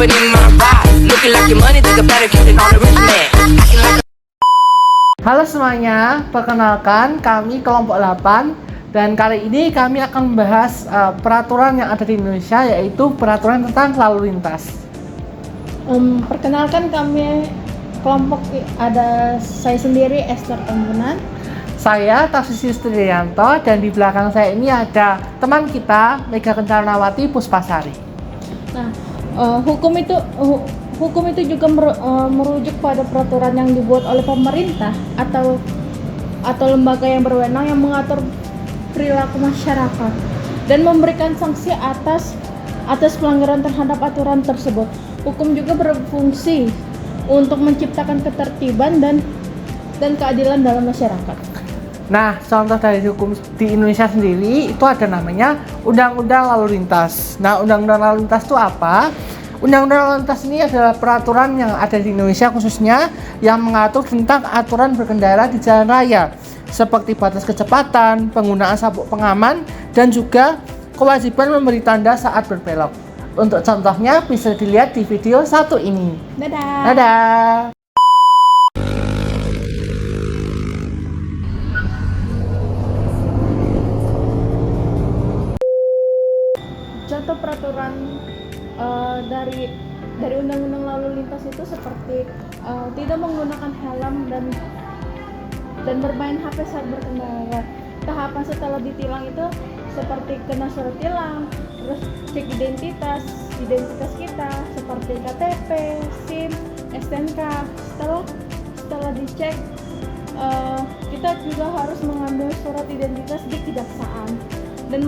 it in my ride. Looking like your money, think I better get it on the rich man. Acting like Halo semuanya, perkenalkan kami kelompok 8 dan kali ini kami akan membahas peraturan yang ada di Indonesia, yaitu peraturan tentang lalu lintas. Perkenalkan kami kelompok ada saya sendiri Esther Tambunan. Saya Tarsisi Trianto dan di belakang saya ini ada teman kita Mega Kencarnawati Puspasari. Nah, hukum itu juga merujuk pada peraturan yang dibuat oleh pemerintah atau lembaga yang berwenang yang mengatur perilaku masyarakat dan memberikan sanksi atas pelanggaran terhadap aturan tersebut. Hukum juga berfungsi untuk menciptakan ketertiban dan keadilan dalam masyarakat. Nah, contoh dari hukum di Indonesia sendiri itu ada namanya Undang-Undang Lalu Lintas. Nah, Undang-Undang Lalu Lintas itu apa? Undang-Undang Lalu Lintas ini adalah peraturan yang ada di Indonesia khususnya yang mengatur tentang aturan berkendara di jalan raya, seperti batas kecepatan, penggunaan sabuk pengaman, dan juga kewajiban memberi tanda saat berbelok. Untuk contohnya bisa dilihat di video satu ini. Dadah! Dadah! Contoh peraturan dari Undang-Undang Lalu Lintas itu seperti tidak menggunakan helm dan bermain HP saat berkendara. Tahapan setelah ditilang itu seperti kena surat tilang, terus cek identitas kita seperti KTP, SIM, STNK. Setelah dicek, kita juga harus mengambil surat identitas di kejaksaan dan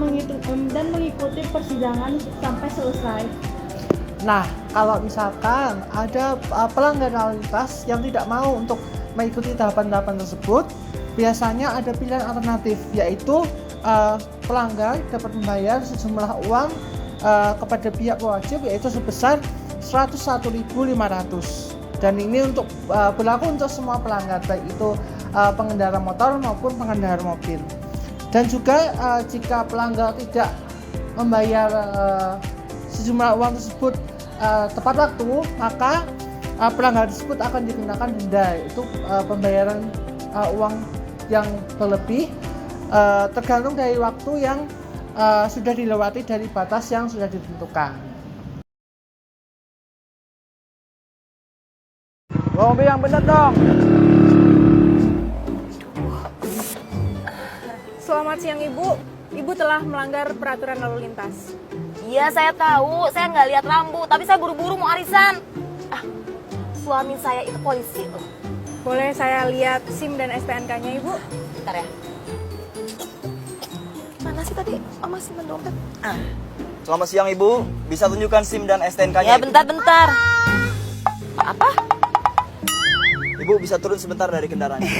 mengikuti persidangan sampai selesai. Nah, kalau misalkan ada pelanggar lalu lintas yang tidak mau untuk mengikuti tahapan-tahapan tersebut, biasanya ada pilihan alternatif, yaitu pelanggar dapat membayar sejumlah uang kepada pihak wajib, yaitu sebesar 101.500. Dan ini berlaku untuk semua pelanggar, baik itu pengendara motor maupun pengendara mobil. Dan juga jika pelanggar tidak membayar sejumlah uang tersebut tepat waktu, maka pelanggar tersebut akan dikenakan denda, yaitu pembayaran uang yang berlebih tergantung dari waktu yang sudah dilewati dari batas yang sudah ditentukan. Mobil yang benar dong. Selamat siang Ibu. Ibu telah melanggar peraturan lalu lintas. Iya, saya tahu. Saya nggak lihat lampu, tapi saya buru-buru mau arisan. Suami saya itu polisi loh. Boleh saya lihat SIM dan STNK-nya Ibu? Bentar ya. Mana sih tadi? Masih mendompet. Selamat siang Ibu. Bisa tunjukkan SIM dan STNK-nya? Ya, bentar. Apa? Ibu bisa turun sebentar dari kendaraannya.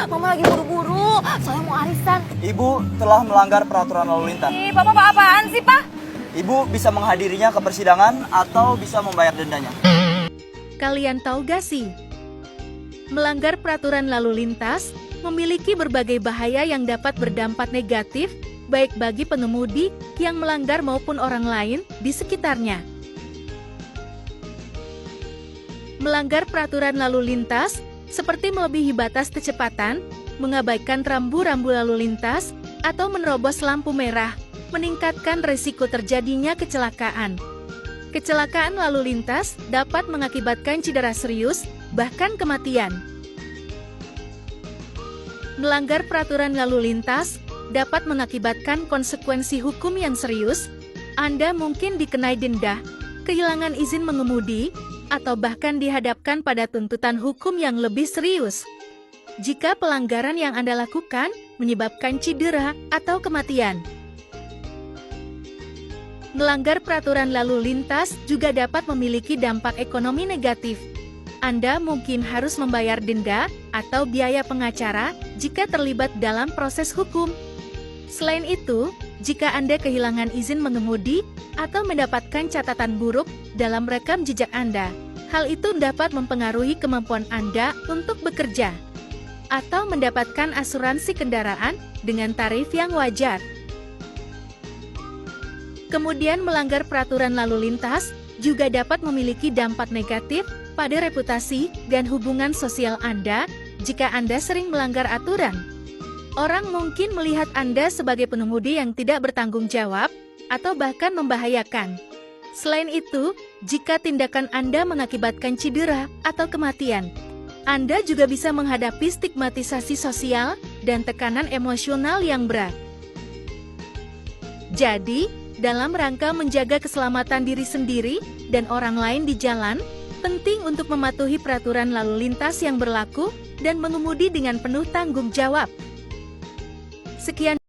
Mama lagi buru-buru. Saya mau arisan. Ibu telah melanggar peraturan lalu lintas. Ih, Bapak apaan sih, Pak? Ibu bisa menghadirinya ke persidangan atau bisa membayar dendanya. Kalian tahu gak sih? Melanggar peraturan lalu lintas memiliki berbagai bahaya yang dapat berdampak negatif, baik bagi pengemudi yang melanggar maupun orang lain di sekitarnya. Melanggar peraturan lalu lintas seperti melebihi batas kecepatan, mengabaikan rambu-rambu lalu lintas, atau menerobos lampu merah, meningkatkan risiko terjadinya kecelakaan. Kecelakaan lalu lintas dapat mengakibatkan cedera serius, bahkan kematian. Melanggar peraturan lalu lintas dapat mengakibatkan konsekuensi hukum yang serius. Anda mungkin dikenai denda, kehilangan izin mengemudi, atau bahkan dihadapkan pada tuntutan hukum yang lebih serius. Jika pelanggaran yang Anda lakukan menyebabkan cedera atau kematian. Melanggar peraturan lalu lintas juga dapat memiliki dampak ekonomi negatif. Anda mungkin harus membayar denda atau biaya pengacara jika terlibat dalam proses hukum. Selain itu, jika Anda kehilangan izin mengemudi atau mendapatkan catatan buruk dalam rekam jejak Anda, hal itu dapat mempengaruhi kemampuan Anda untuk bekerja atau mendapatkan asuransi kendaraan dengan tarif yang wajar. Kemudian melanggar peraturan lalu lintas juga dapat memiliki dampak negatif pada reputasi dan hubungan sosial Anda jika Anda sering melanggar aturan. Orang mungkin melihat Anda sebagai pengemudi yang tidak bertanggung jawab atau bahkan membahayakan. Selain itu, jika tindakan Anda mengakibatkan cedera atau kematian, Anda juga bisa menghadapi stigmatisasi sosial dan tekanan emosional yang berat. Jadi, dalam rangka menjaga keselamatan diri sendiri dan orang lain di jalan, penting untuk mematuhi peraturan lalu lintas yang berlaku dan mengemudi dengan penuh tanggung jawab. Sekian